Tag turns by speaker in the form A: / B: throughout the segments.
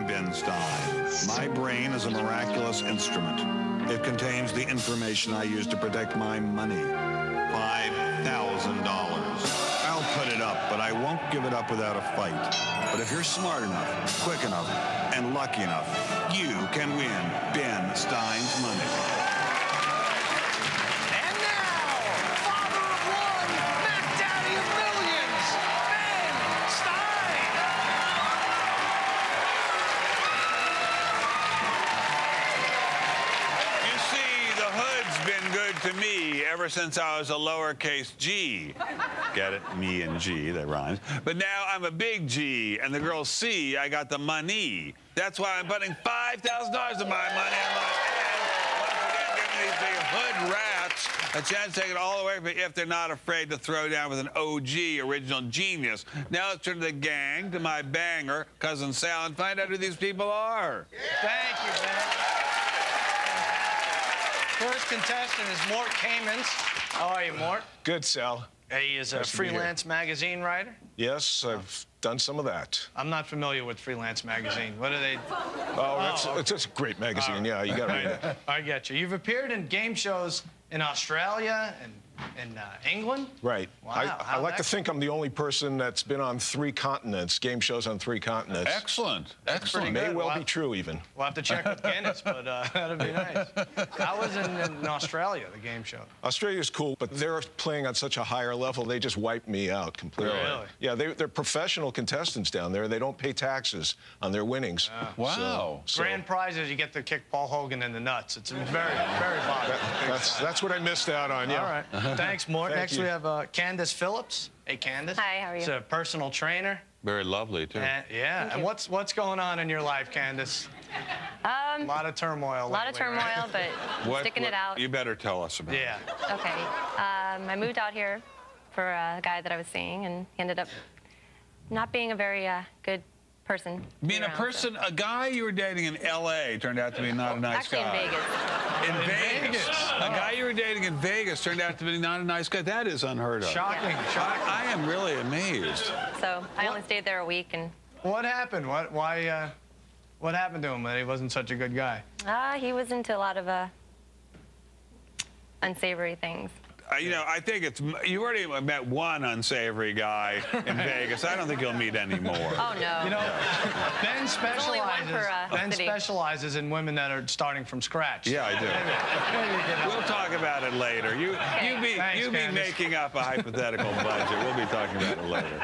A: I'm Ben Stein. My brain is a miraculous instrument. It contains the information I use to protect my money. $5,000. I'll put it up, but I won't give it up without a fight. But if you're smart enough, quick enough, and lucky enough, you can win Ben Stein's money.
B: And now, father of one, Mac Daddy of millions, Ben Stein.
A: You see, the hood's been good to me ever since I was a lowercase g. Get it? Me and G, that rhymes. But now I'm a big G, and the girls see I got the money. That's why I'm putting $5,000 of my money in my hand. Once again, giving these big hood rats a chance to take it all away from me if they're not afraid to throw down with an OG, original genius. Now let's turn to the gang, to my banger, Cousin Sal, and find out who these people are.
B: Yeah. Thank you, Ben. First contestant is Mort Kamins. How are you, Mort?
C: Good, Sal.
B: He is a freelance magazine writer.
C: Yes, I've done some of that.
B: I'm not familiar with freelance magazine. What are they?
C: It's a great magazine. Yeah, you got to read it.
B: I get you. You've appeared in game shows in Australia and in England.
C: Right.
B: Wow.
C: I like to think I'm the only person that's been on 3 continents, game shows on 3 continents.
A: Excellent.
B: Excellent.
C: May well be true, even.
B: We'll have to check with Candice, but that'd be nice. How was in Australia, the game show?
C: Australia's cool, but they're playing on such a higher level, they just wiped me out completely.
B: Really?
C: Yeah, they're professional contestants down there. They don't pay taxes on their winnings.
A: Wow.
B: Grand prizes, you get to kick Paul Hogan in the nuts. It's very, very popular.
C: That's what I missed out on, yeah.
B: All right. Thanks, Mort. Next, we have Candice Phillips. Hey, Candice.
D: Hi, how are you?
B: She's a personal trainer.
A: Very lovely, too.
B: Yeah. And what's going on in your life, Candice? A lot of turmoil.
D: A lot of turmoil,
B: right?
D: but sticking it out.
A: You better tell us about it.
B: Yeah.
D: Okay. I moved out here for a guy that I was seeing, and he ended up not being a very good person.
A: Being a person, a guy you were dating in L.A. turned out to be not a nice guy.
D: Actually, in Vegas.
A: In Vegas. A guy you were dating in Vegas turned out to be not a nice guy. That is unheard of.
B: Shocking.
D: Yeah.
B: Shocking.
A: I am really amazed.
D: So I only stayed there a week, and.
B: What happened? What happened to him that he wasn't such a good guy?
D: He was into a lot of unsavory things.
A: You know, I think you already met one unsavory guy in Vegas. I don't think you'll meet any more.
D: Oh, no.
B: You know, Ben
D: specializes,
B: specializes in women that are starting from scratch.
A: Yeah, I do. We'll talk about it later. You be making up a hypothetical budget. We'll be talking about it later.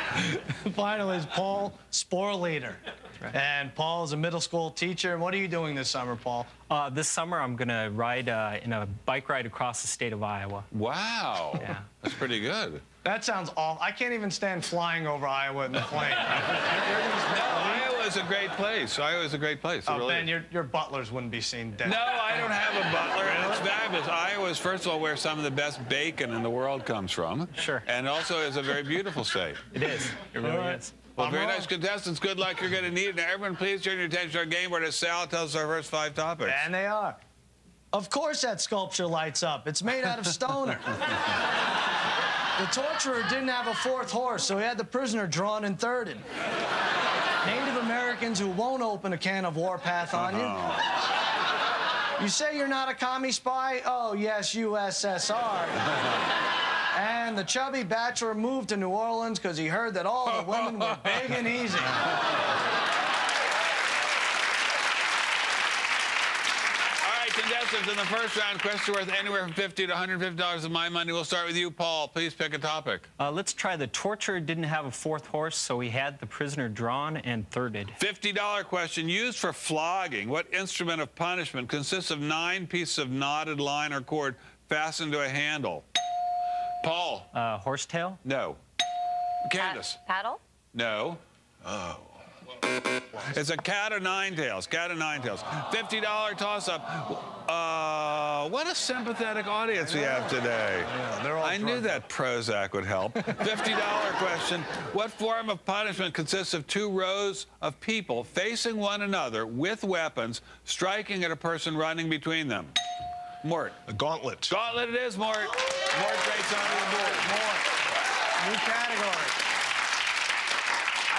B: Finally is Paul Sporleader. Right. And Paul is a middle school teacher. What are you doing this summer, Paul?
E: This summer, I'm going to ride in a bike ride across the state of Iowa.
A: Wow.
E: Yeah.
A: That's pretty good.
B: That sounds awful. I can't even stand flying over Iowa in the plane.
A: Iowa's a great place. Iowa's a great place.
B: Oh, Ben, your butlers wouldn't be seen dead.
A: No, I don't have a butler, and it's fabulous. Iowa's, first of all, where some of the best bacon in the world comes from.
E: Sure.
A: And also is a very beautiful state.
E: It is. It really is.
A: Well, very nice contestants. Good luck. You're going to need it. Now, everyone, please turn your attention to our game board as Sal tells us our first 5 topics.
B: And they are. Of course that sculpture lights up. It's made out of stoner. The torturer didn't have a 4th horse, so he had the prisoner drawn and thirded. Native Americans who won't open a can of Warpath on you. You say you're not a commie spy? Oh, yes, USSR. And the chubby bachelor moved to New Orleans because he heard that all the women were big and easy.
A: All right, contestants, in the first round, question worth anywhere from $50 to $150 of my money. We'll start with you, Paul. Please pick a topic.
E: Let's try the torturer didn't have a 4th horse, so he had the prisoner drawn and thirded.
A: $50 question. Used for flogging, what instrument of punishment consists of 9 pieces of knotted line or cord fastened to a handle? Paul.
E: Horsetail?
A: No. Candice.
D: Paddle?
A: No. Oh. It's a cat o' nine tails. Cat o' nine tails. $50 toss-up. What a sympathetic audience we have today.
B: Yeah, they're all
A: I knew that Prozac would help. $50 question. What form of punishment consists of 2 rows of people facing one another with weapons, striking at a person running between them? Mort.
C: A gauntlet.
A: Gauntlet it is, Mort. Mort breaks onto the board.
B: Mort. New category.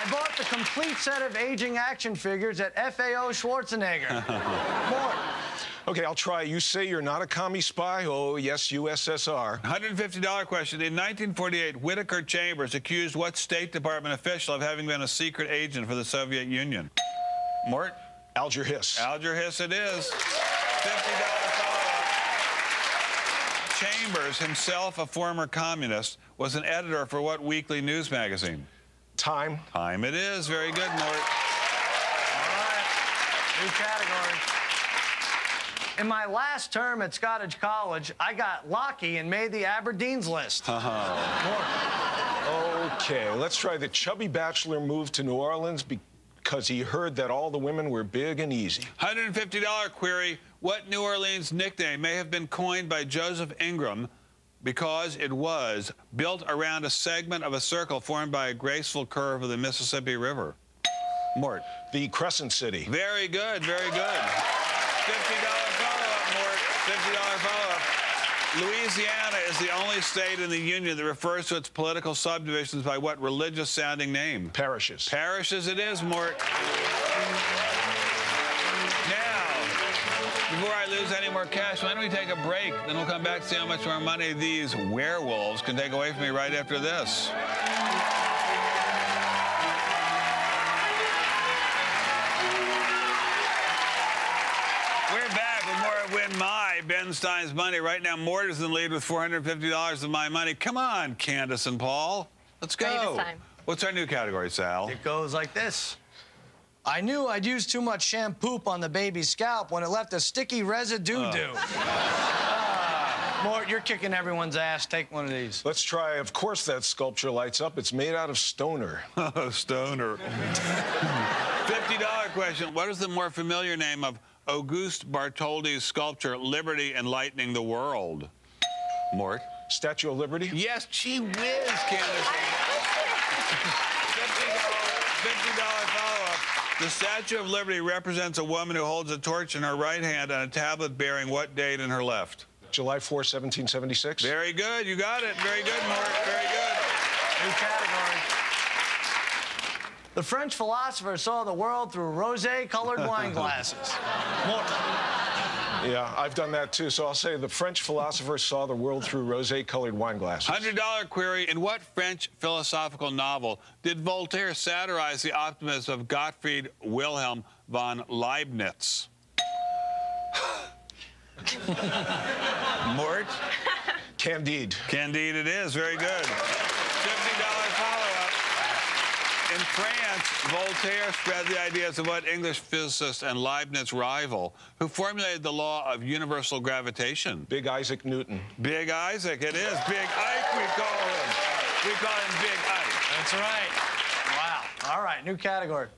B: I bought the complete set of aging action figures at FAO Schwarzenegger. Mort.
C: Okay, I'll try. You say you're not a commie spy? Oh, yes, USSR.
A: $150 question. In 1948, Whittaker Chambers accused what State Department official of having been a secret agent for the Soviet Union? Mort?
C: Alger Hiss.
A: Alger Hiss it is. $50 follow-up. Chambers, himself a former communist, was an editor for what weekly news magazine?
C: Time.
A: Time it is. Very good, Mort.
B: All right. New category. In my last term at Scottish College, I got lucky and made the Aberdeen's list.
C: Okay, let's try. The chubby bachelor moved to New Orleans because he heard that all the women were big and easy.
A: $150 query. What New Orleans nickname may have been coined by Joseph Ingram because it was built around a segment of a circle formed by a graceful curve of the Mississippi River? Mort?
C: The Crescent City.
A: Very good, very good. $50 follow-up, Mort. $50 follow-up. Louisiana is the only state in the Union that refers to its political subdivisions by what religious-sounding name?
C: Parishes.
A: Parishes it is, Mort. Now, before I lose any more cash, why don't we take a break? Then we'll come back to see how much more money these werewolves can take away from me right after this. We're back with more of Win My, Ben Stein's Money. Right now, Mort is in the lead with $450 of my money. Come on, Candice and Paul. Let's go.
D: Ready this time.
A: What's our new category, Sal?
B: It goes like this. I knew I'd used too much shampoo on the baby's scalp when it left a sticky residue. Mort, you're kicking everyone's ass. Take one of these.
C: Let's try. Of course, that sculpture lights up. It's made out of stoner.
A: Oh, stoner. $50 question. What is the more familiar name of Auguste Bartholdi's sculpture, Liberty Enlightening the World? Mort?
C: Statue of Liberty?
A: Yes, gee whiz, Candice. $50 follow-up. The Statue of Liberty represents a woman who holds a torch in her right hand and a tablet bearing what date in her left?
C: July 4, 1776.
A: Very good. You got it. Very good, Mort. Very good.
B: New category. The French philosopher saw the world through rosé-colored wine glasses. Mort.
C: Yeah, I've done that too. So I'll say the French philosopher saw the world through rosé-colored wine glasses.
A: $100 query. In what French philosophical novel did Voltaire satirize the optimism of Gottfried Wilhelm von Leibniz? Mort?
C: Candide.
A: Candide it is. Very good. $50 follow-up. In France, Voltaire spread the ideas of what English physicist and Leibniz rival who formulated the law of universal gravitation?
C: Big Isaac Newton.
A: Big Isaac, it is. Big Ike, we call him. We call him Big Ike.
B: That's right. Wow. All right, new category.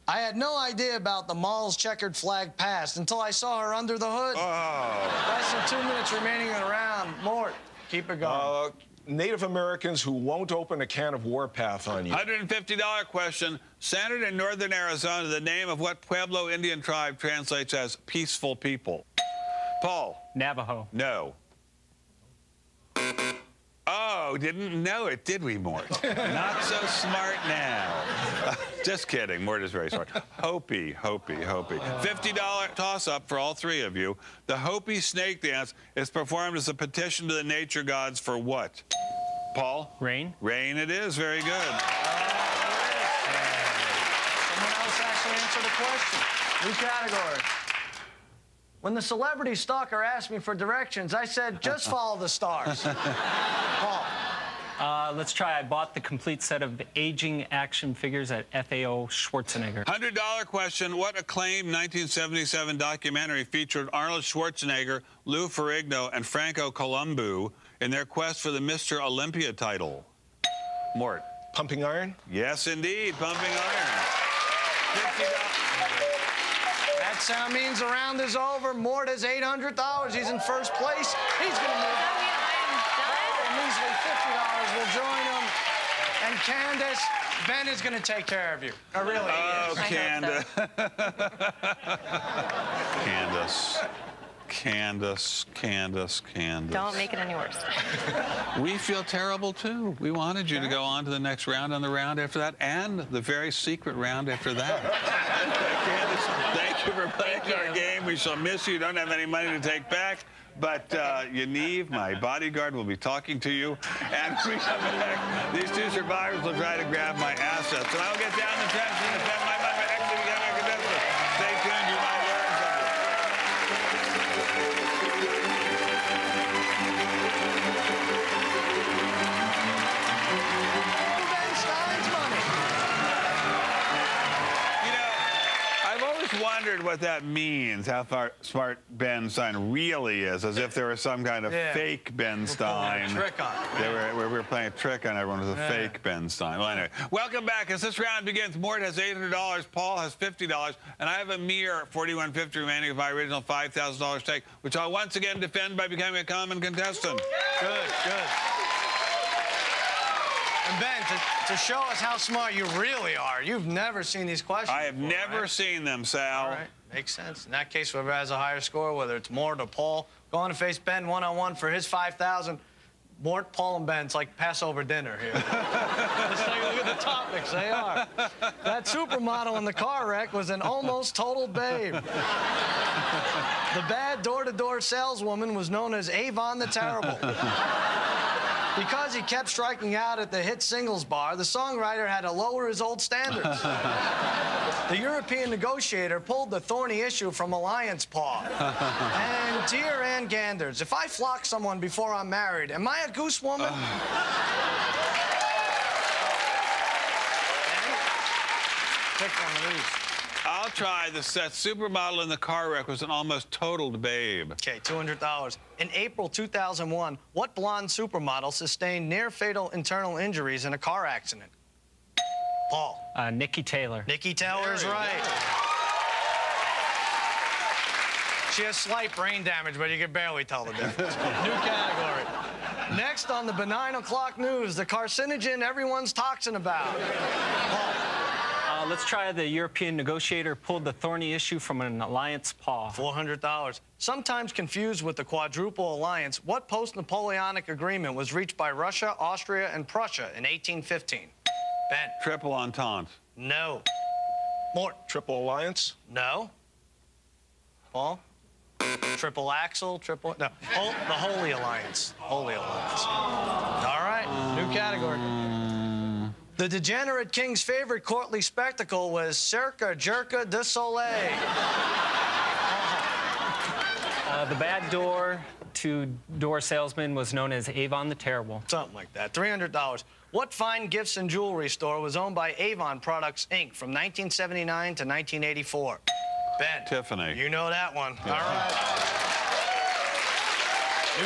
B: I had no idea about the mall's checkered flag past until I saw her under the hood.
A: Oh.
B: Less than 2 minutes remaining in the round. Mort, keep it going.
C: Native Americans who won't open a can of Warpath on you.
A: $150 question. Centered in northern Arizona, the name of what Pueblo Indian tribe translates as peaceful people? Paul?
E: Navajo.
A: No. Oh, didn't know it, did we, Mort? Not so smart now. Just kidding. Mort is very smart. Hopi. $50 toss-up for all three of you. The Hopi snake dance is performed as a petition to the nature gods for what? Paul?
E: Rain.
A: Rain it is. Very good.
B: Someone else actually answered the question. New category. When the celebrity stalker asked me for directions, I said, just follow the stars. Paul.
E: Let's try. I bought the complete set of aging action figures at FAO Schwarzenegger.
A: $100 question. What acclaimed 1977 documentary featured Arnold Schwarzenegger, Lou Ferrigno, and Franco Columbu in their quest for the Mr. Olympia title? Mort.
C: Pumping Iron?
A: Yes, indeed. Pumping Iron. $50.
B: That sound means the round is over. Mort has $800. He's in first place. He's going to move on. A measly $50 will join him. And Candice, Ben is going to take care of you. Really, he is.
A: Candice. Candice.
D: Don't make it any worse.
A: We feel terrible, too. We wanted you to go on to the next round and the round after that and the very secret round after that. Candice, thank you for playing our game. We shall miss you. You don't have any money to take back. But Yaniv, my bodyguard, will be talking to you. And we come back. These two survivors will try to grab my assets. And I'll get down the trench and defend my money by actually becoming a contestant. Stay tuned. You might learn something.
B: Stein's money.
A: You know, I've always wondered what that means, how smart Ben Stein really is, as if there was some kind of fake Ben Stein.
B: Trick on him.
A: We were playing a trick on everyone with a fake Ben Stein. Well, anyway, welcome back. As this round begins, Mort has $800, Paul has $50, and I have a mere $41.50 remaining of my original $5,000 stake, which I'll once again defend by becoming a common contestant.
B: Good. And Ben, to show us how smart you really are, you've never seen these questions
A: I have
B: before,
A: never
B: right?
A: seen them, Sal.
B: All right, makes sense. In that case, whoever has a higher score, whether it's Mort or Paul, go on to face Ben one-on-one for his $5,000. Mort, Paul, and Ben, it's like Passover dinner here. Just take a look at the topics, they are. That supermodel in the car wreck was an almost total babe. The bad door-to-door saleswoman was known as Avon the Terrible. Because he kept striking out at the hit singles bar, the songwriter had to lower his old standards. The European negotiator pulled the thorny issue from Alliance Paw. And dear Ann Ganders, if I flock someone before I'm married, am I a goose woman? Pick one of these.
A: I'll try the set. Supermodel in the car wreck was an almost totaled babe.
B: Okay, $200. In April 2001, what blonde supermodel sustained near-fatal internal injuries in a car accident? Paul.
E: Nikki Taylor.
B: Nikki Taylor is right. She has slight brain damage, but you can barely tell the difference. New category. Next on the benign o'clock news, the carcinogen everyone's talking about. Paul.
E: Let's try the European negotiator pulled the thorny issue from an alliance paw.
B: $400. Sometimes confused with the Quadruple Alliance, what post-Napoleonic agreement was reached by Russia, Austria, and Prussia in 1815? Ben.
A: Triple Entente.
B: No. Mort.
C: Triple Alliance?
B: No. Paul? Triple Axel, triple... No. The Holy Alliance. Holy Alliance. All right. New category. The degenerate king's favorite courtly spectacle was Cirque du Soleil.
E: The bad door-to-door salesman was known as Avon the Terrible.
B: Something like that. $300. What fine gifts and jewelry store was owned by Avon Products, Inc. from 1979 to 1984? Ben.
A: Tiffany.
B: You know that one. Yeah. All right.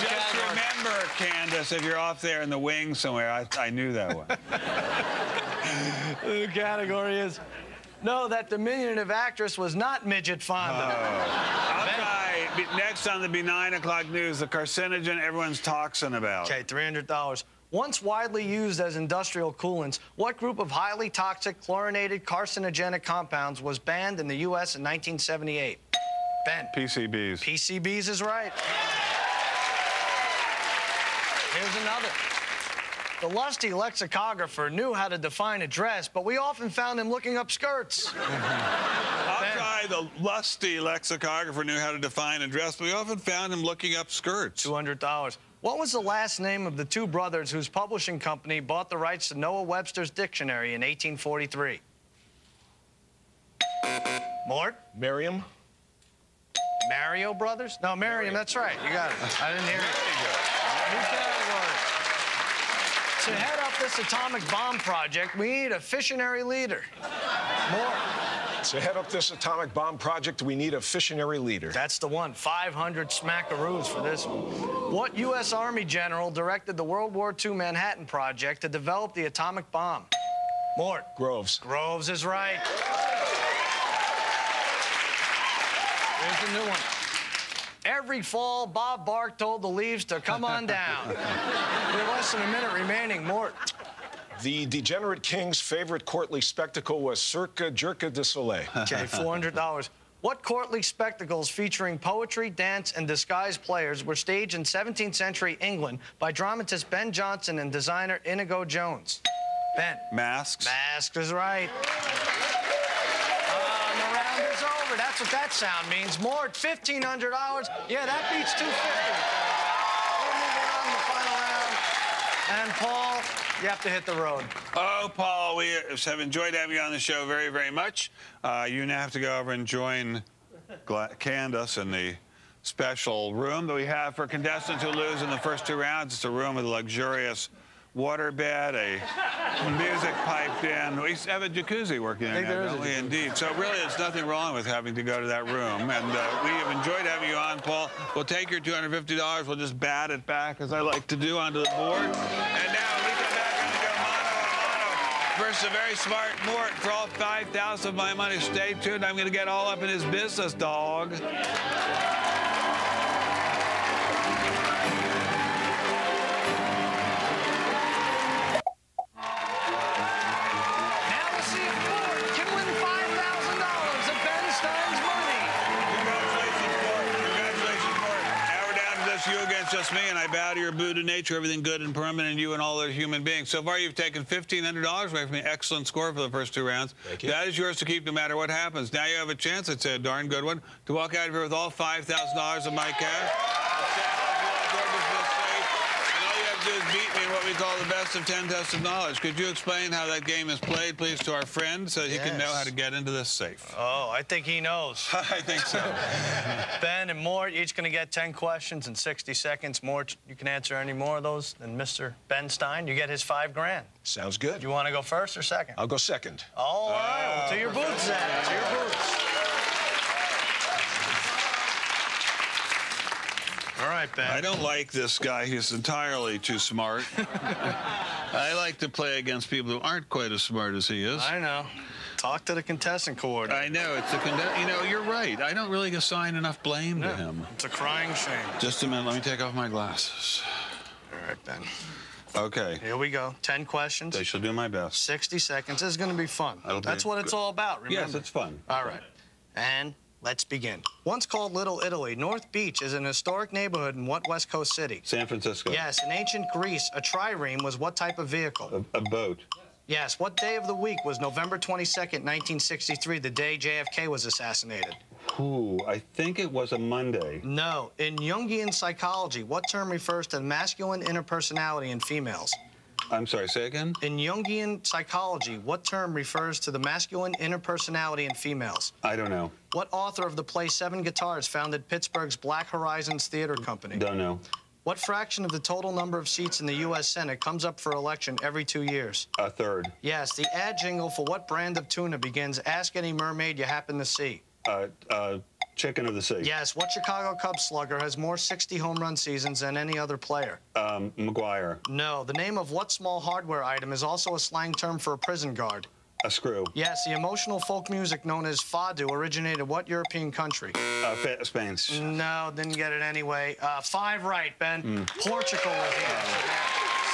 A: Just remember, Candice, if you're off there in the wings somewhere, I knew that one.
B: The new category is, no, that diminutive actress was not Midget Fonda.
A: I'll try next on the benign o'clock news, the carcinogen everyone's talking about.
B: Okay, $300. Once widely used as industrial coolants, what group of highly toxic chlorinated carcinogenic compounds was banned in the U.S. in 1978? Ben.
A: PCBs.
B: PCBs is right. Here's another. The lusty lexicographer knew how to define a dress, but we often found him looking up skirts.
A: I'll try the lusty lexicographer knew how to define a dress, but we often found him looking up skirts.
B: $200. What was the last name of the two brothers whose publishing company bought the rights to Noah Webster's dictionary in 1843? Mort?
C: Merriam?
B: Mario Brothers? No, Merriam, that's right. You got it. I didn't hear it. New category. To head up this atomic bomb project, we need a visionary leader. Mort.
C: To head up this atomic bomb project, we need a visionary leader.
B: That's the one. 500 smackaroos for this one. What U.S. Army general directed the World War II Manhattan Project to develop the atomic bomb? Mort.
C: Groves.
B: Groves is right. Here's a new one. Every fall, Bob Bark told the leaves to come on down. We have less than a minute remaining. Mort.
C: The degenerate king's favorite courtly spectacle was Cirque du Soleil.
B: Okay, $400. What courtly spectacles featuring poetry, dance, and disguised players were staged in 17th century England by dramatist Ben Jonson and designer Inigo Jones? Ben.
A: Masks.
B: Masks is right. The round is over. That's what that sound means. Mort, $1,500. Yeah, that beats $250. We'll move on to the final round. And Paul, you have to hit the road.
A: Oh, Paul, we have enjoyed having you on the show very, very much. You now have to go over and join Candice in the special room that we have for contestants who lose in the first 2 rounds. It's a room with a luxurious waterbed, a music piped in. We have a jacuzzi working there now, don't we? Indeed. So really, there's nothing wrong with having to go to that room. And we have enjoyed having you on, Paul. We'll take your $250. We'll just bat it back, as I like to do, onto the board. And now we come back and we go mano a mano versus a very smart Mort for all 5,000 of my money. Stay tuned. I'm going to get all up in his business, dog. You against just me, and I bow to your Buddha nature, everything good and permanent, you and all other human beings. So far, you've taken $1,500 away from me. Excellent score for the first 2 rounds.
C: Thank you.
A: That is yours to keep no matter what happens. Now you have a chance, I'd say a darn good one, to walk out of here with all $5,000 of my cash. Do is beat me in what we call the best of 10 tests of knowledge. Could you explain how that game is played, please, to our friend so he can know how to get into this safe?
B: Oh, I think he knows.
A: I think so.
B: Ben and Mort, each going to get 10 questions in 60 seconds. Mort, you can answer any more of those than Mr. Ben Stein. You get his $5 grand.
C: Sounds good.
B: You want to go first or second?
C: I'll go second.
B: All right. Well, to your boots, then. To your boots. All right, Ben.
A: I don't like this guy. He's entirely too smart. I like to play against people who aren't quite as smart as he is.
B: I know. Talk to the contestant coordinator.
A: I know. It's the you know, you're right. I don't really assign enough blame to him.
B: It's a crying shame.
A: Just a minute. Let me take off my glasses.
B: All right, Ben.
A: Okay.
B: Here we go. 10 questions.
A: I shall do my best.
B: 60 seconds. This is going to be fun. That's what it's all about, remember?
A: Yes, it's fun.
B: All right. And let's begin. Once called Little Italy, North Beach is an historic neighborhood in what West Coast city?
A: San Francisco.
B: Yes. In ancient Greece, a trireme was what type of vehicle?
A: A boat.
B: Yes. What day of the week was November 22nd, 1963, the day JFK was assassinated?
A: Ooh, I think it was a Monday.
B: No. In Jungian psychology, what term refers to the masculine interpersonality in females?
A: I'm sorry, say again?
B: In Jungian psychology, what term refers to the masculine interpersonality in females?
A: I don't know.
B: What author of the play Seven Guitars founded Pittsburgh's Black Horizons Theater Company?
A: Don't know.
B: What fraction of the total number of seats in the U.S. Senate comes up for election every 2 years?
A: A third.
B: Yes. The ad jingle for what brand of tuna begins, "Ask any mermaid you happen to see"?
A: Chicken of the Sea.
B: Yes. What Chicago Cubs slugger has more 60 home run seasons than any other player?
A: McGuire.
B: No. The name of what small hardware item is also a slang term for a prison guard?
A: A screw.
B: Yes. The emotional folk music known as fado originated what European country?
A: Spain.
B: No, didn't get it anyway. 5 right, Ben. Portugal was the answer there.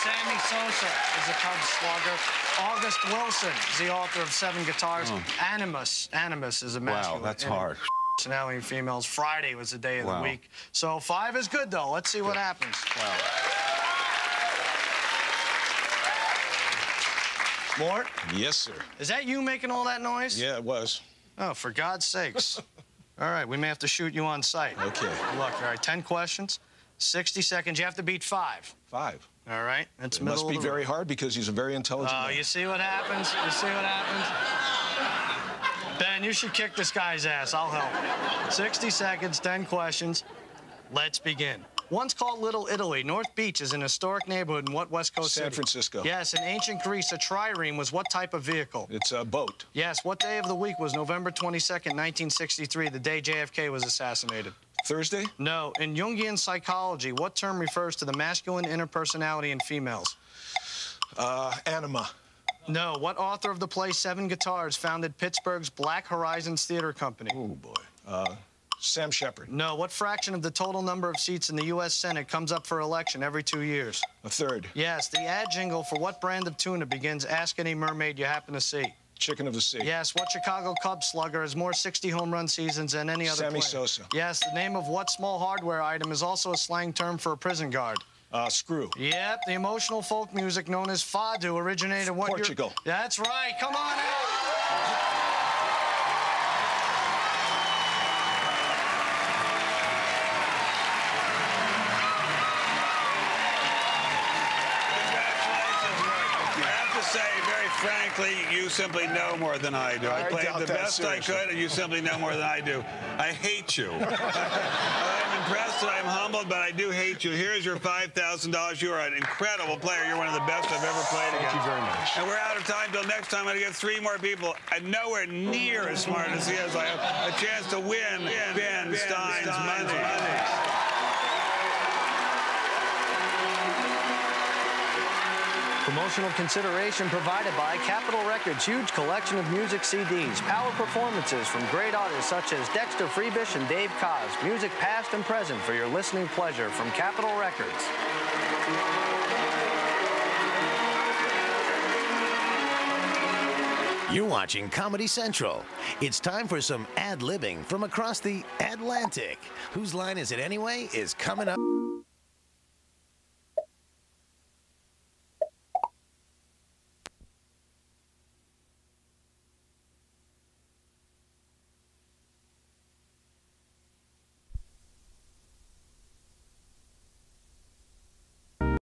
B: Sammy Sosa is a Cubs slugger. August Wilson is the author of Seven Guitars. Animus is a masculine.
A: Wow, that's hard.
B: Personality in females. Friday was the day of the week. So 5 is good, though. Let's see what happens. Mort?
C: Yes, sir.
B: Is that you making all that noise?
C: Yeah, it was.
B: Oh, for God's sakes. All right, we may have to shoot you on sight.
C: Okay.
B: Good luck. All right, 10 questions, 60 seconds. You have to beat 5.
C: 5.
B: All right, that's
C: It must be very hard because he's a very intelligent man.
B: You see what happens? You see what happens? Ben, you should kick this guy's ass. I'll help. 60 seconds, 10 questions. Let's begin. Once called Little Italy, North Beach is an historic neighborhood in what West Coast city?
C: San Francisco.
B: Yes. In ancient Greece, a trireme was what type of vehicle?
C: It's a boat.
B: Yes. What day of the week was November 22nd, 1963, the day JFK was assassinated?
C: Thursday?
B: No. In Jungian psychology, what term refers to the masculine interpersonality in females?
C: Anima.
B: No. What author of the play Seven Guitars founded Pittsburgh's Black Horizons Theater Company?
C: Oh, boy. Sam Shepard.
B: No. What fraction of the total number of seats in the U.S. Senate comes up for election every 2 years?
C: A third.
B: Yes. The ad jingle for what brand of tuna begins, "Ask any mermaid you happen to see"?
C: Chicken of the sea.
B: Yes, what Chicago Cubs slugger has more 60 home run seasons than any other
C: Sammy
B: player?
C: Sosa.
B: Yes, the name of what small hardware item is also a slang term for a prison guard?
C: Screw.
B: Yep, the emotional folk music known as fado originated in what year?
C: Portugal.
B: That's right, come on out.
A: Say, very frankly, you simply know more than I do. I played the best
C: seriously.
A: I could, and you simply know more than I do. I hate you. I'm impressed and I'm humbled, but I do hate you. Here's your $5,000. You are an incredible player. You're one of the best I've ever played against.
C: Thank you very much.
A: And we're out of time. Till next time, I'm going to get 3 more people. I'm nowhere near as smart as he is. I have a chance to win Ben Stein's money.
B: Promotional consideration provided by Capitol Records' huge collection of music CDs, power performances from great artists such as Dexter Freebish and Dave Koz, music past and present for your listening pleasure from Capitol Records.
F: You're watching Comedy Central. It's time for some ad-libbing from across the Atlantic. Whose line is it anyway? Is coming up.